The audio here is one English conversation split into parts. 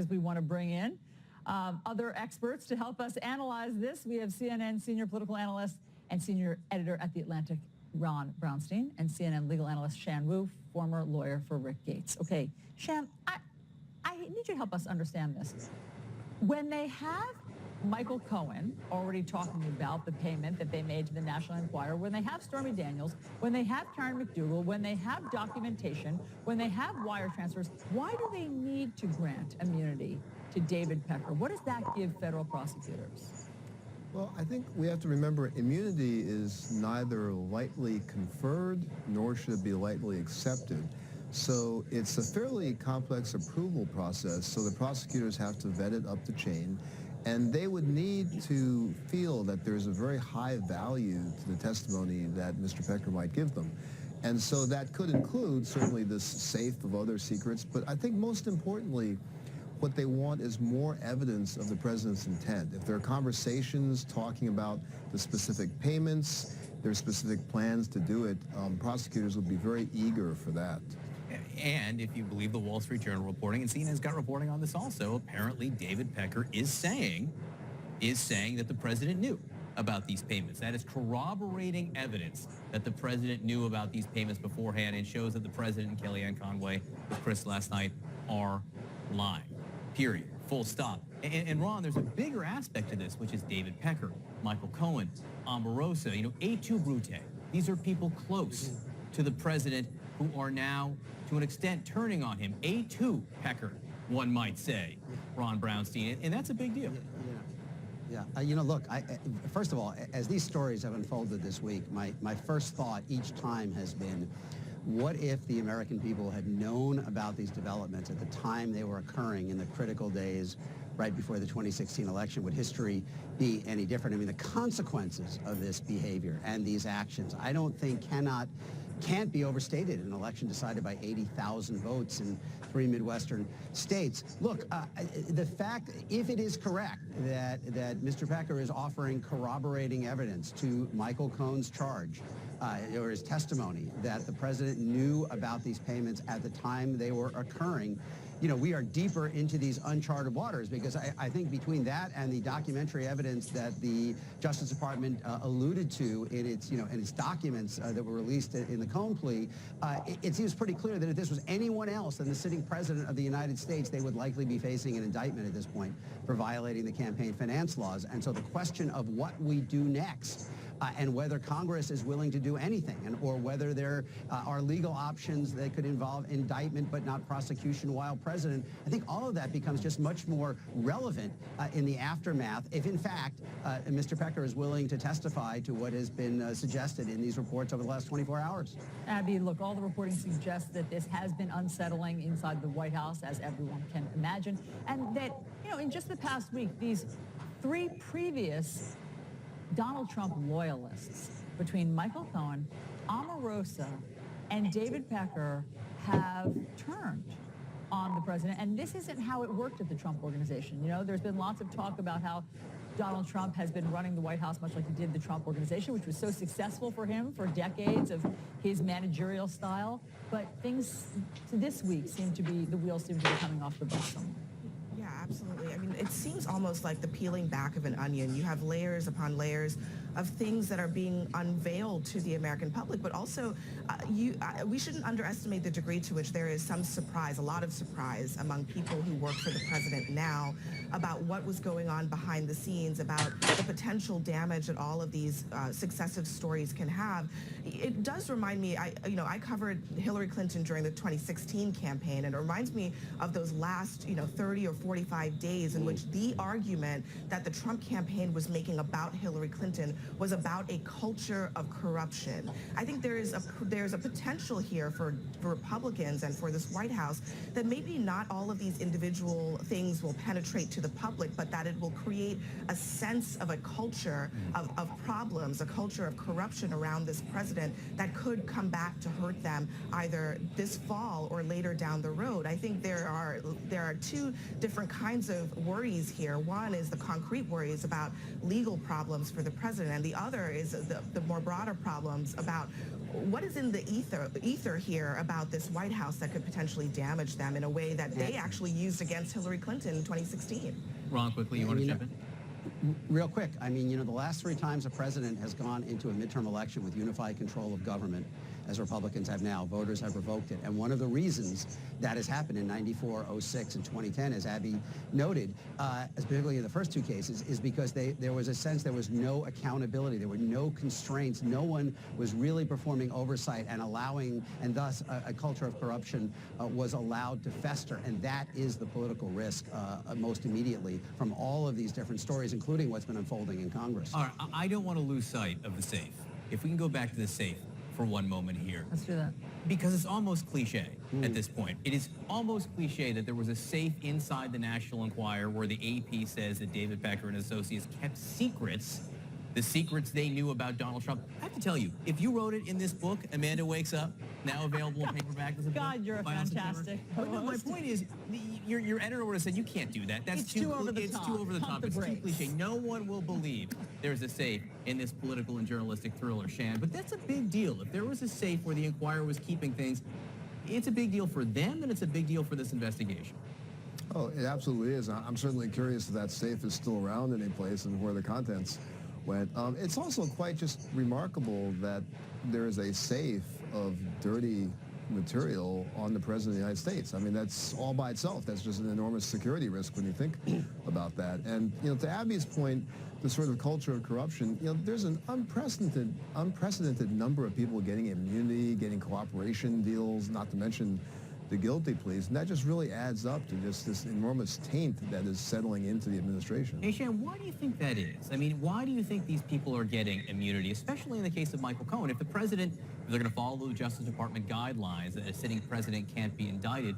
As we want to bring in other experts to help us analyze this. We have CNN senior political analyst and senior editor at The Atlantic, Ron Brownstein, and CNN legal analyst Shan Wu, former lawyer for Rick Gates. Okay, Shan, I need you to help us understand this. When they have Michael Cohen already talking about the payment that they made to the National Enquirer, when they have Stormy Daniels, when they have Karen McDougal, when they have documentation, when they have wire transfers, why do they need to grant immunity to David Pecker? What does that give federal prosecutors? Well, I think we have to remember immunity is neither lightly conferred nor should it be lightly accepted. So it's a fairly complex approval process, so the prosecutors have to vet it up the chain. And they would need to feel that there's a very high value to the testimony that Mr. Pecker might give them. And so that could include certainly this safe of other secrets, but I think most importantly, what they want is more evidence of the president's intent. If there are conversations talking about the specific payments, there's specific plans to do it, prosecutors would be very eager for that. And if you believe the Wall Street Journal reporting, and CNN's got reporting on this also, apparently David Pecker is saying that the president knew about these payments. That is corroborating evidence that the president knew about these payments beforehand, and shows that the president and Kellyanne Conway, with Chris last night, are lying. Period. Full stop. And Ron, there's a bigger aspect to this, which is David Pecker, Michael Cohen, Omarosa, et tu, Brute. These are people close to the president who are now, to an extent, turning on him. Et tu, Pecker, one might say, Ron Brownstein, and that's a big deal. Yeah. Look, first of all, as these stories have unfolded this week, my first thought each time has been, what if the American people had known about these developments at the time they were occurring in the critical days right before the 2016 election? Would history be any different? I mean, the consequences of this behavior and these actions, I don't think can't be overstated. An election decided by 80,000 votes in 3 Midwestern states. Look, the fact, if it is correct that Mr. Pecker is offering corroborating evidence to Michael Cohen's charge, or his testimony, that the president knew about these payments at the time they were occurring, we are deeper into these uncharted waters, because I think between that and the documentary evidence that the Justice Department alluded to in its documents that were released in the Cohen plea, it seems pretty clear that if this was anyone else than the sitting president of the United States, they would likely be facing an indictment at this point for violating the campaign finance laws. And so the question of what we do next, and whether Congress is willing to do anything, or whether there are legal options that could involve indictment but not prosecution while president, I think all of that becomes just much more relevant in the aftermath if, in fact, Mr. Pecker is willing to testify to what has been suggested in these reports over the last 24 hours. Abby, look, all the reporting suggests that this has been unsettling inside the White House, as everyone can imagine, and that, in just the past week, these 3 previous Donald Trump loyalists, between Michael Cohen, Omarosa, and David Pecker, have turned on the president. And this isn't how it worked at the Trump organization. There's been lots of talk about how Donald Trump has been running the White House much like he did the Trump organization, which was so successful for him for decades of his managerial style. But things this week the wheels seem to be coming off the bus somewhere. Yeah, absolutely. I mean, it seems almost like the peeling back of an onion. You have layers upon layers of things that are being unveiled to the American public, but also we shouldn't underestimate the degree to which there is some surprise, a lot of surprise among people who work for the president now about what was going on behind the scenes, about the potential damage that all of these successive stories can have. It does remind me, I covered Hillary Clinton during the 2016 campaign, and it reminds me of those last, 30 or 45 days in which the argument that the Trump campaign was making about Hillary Clinton was about a culture of corruption. I think there's a potential here for Republicans and for this White House that maybe not all of these individual things will penetrate to the public, but that it will create a sense of a culture of problems, a culture of corruption around this president that could come back to hurt them either this fall or later down the road. I think there are 2 different kinds of worries here. One is the concrete worries about legal problems for the president. and the other is the more broader problems about what is in the ether here about this White House that could potentially damage them in a way that they actually used against Hillary Clinton in 2016. Ron, quickly, you want to jump in? Real quick, I mean, the last 3 times a president has gone into a midterm election with unified control of government, as Republicans have now, voters have revoked it. And one of the reasons that has happened in 94, 06, and 2010, as Abby noted, particularly in the first 2 cases, is because there was a sense there was no accountability, there were no constraints, no one was really performing oversight and allowing, and thus a culture of corruption was allowed to fester. And that is the political risk most immediately from all of these different stories, including what's been unfolding in Congress. All right, I don't want to lose sight of the safe. If we can go back to the safe for one moment here. Let's do that. Because it's almost cliche at this point. It is almost cliche that there was a safe inside the National Enquirer where the AP says that David Pecker and associates kept secrets, the secrets they knew about Donald Trump. I have to tell you, if you wrote it in this book, Amanda Wakes Up, now available in paperback as a book. God, you're a fantastic But no, my point is, your editor would have said, you can't do that. That's It's too over the top. It's too over the Pump top. the It's too brakes. cliche. No one will believe there's a safe in this political and journalistic thriller, Shan. But that's a big deal. If there was a safe where the Enquirer was keeping things, it's a big deal for them, and it's a big deal for this investigation. Oh, it absolutely is. I'm certainly curious if that safe is still around in any place and where the contents went. It's also quite just remarkable that there is a safe of dirty material on the President of the United States. I mean, that's all by itself. That's just an enormous security risk when you think about that. And, to Abby's point, the sort of culture of corruption, there's an unprecedented number of people getting immunity, getting cooperation deals, not to mention the guilty pleas, and that just really adds up to just this enormous taint that is settling into the administration. Hey, Shan, why do you think that is? I mean, why do you think these people are getting immunity, especially in the case of Michael Cohen? If the president, if they're going to follow the Justice Department guidelines that a sitting president can't be indicted,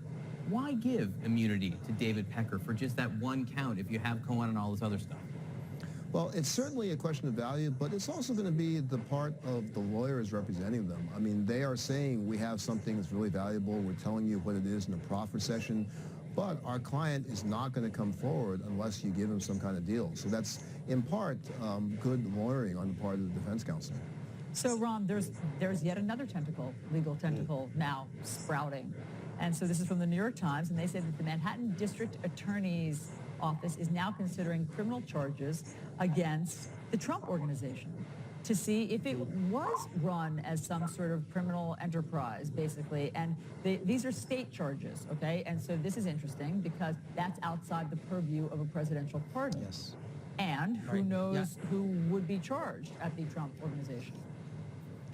why give immunity to David Pecker for just that one count if you have Cohen and all this other stuff? Well, it's certainly a question of value, but it's also going to be the part of the lawyers representing them. I mean, they are saying we have something that's really valuable. We're telling you what it is in a proffer session, but our client is not going to come forward unless you give him some kind of deal. So that's, in part, good lawyering on the part of the defense counsel. So, Ron, there's yet another tentacle, legal tentacle, now sprouting. And so this is from the New York Times, and they say that the Manhattan District Attorney's Office is now considering criminal charges against the Trump Organization to see if it was run as some sort of criminal enterprise, basically. And these are state charges, okay? And so this is interesting because that's outside the purview of a presidential pardon. Yes. And who Right. knows who would be charged at the Trump Organization.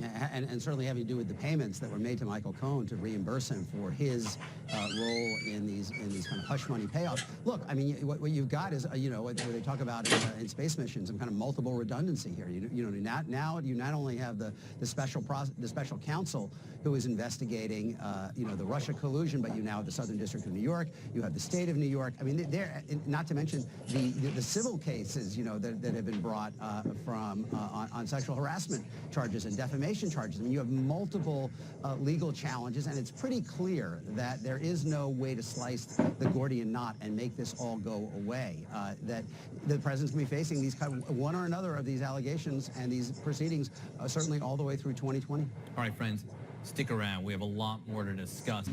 And certainly having to do with the payments that were made to Michael Cohen to reimburse him for his role in these kind of hush money payoffs. Look, I mean, what you've got is what they talk about in space missions, some kind of multiple redundancy here. Now you not only have the special counsel who is investigating the Russia collusion, but you now have the Southern District of New York. You have the state of New York. I mean, not to mention the civil cases that have been brought on sexual harassment charges and defamation charges. I mean, you have multiple legal challenges, and it's pretty clear that there is no way to slice the Gordian knot and make this all go away. That the president's going to be facing these one or another of these allegations and these proceedings certainly all the way through 2020. All right, friends, stick around. We have a lot more to discuss.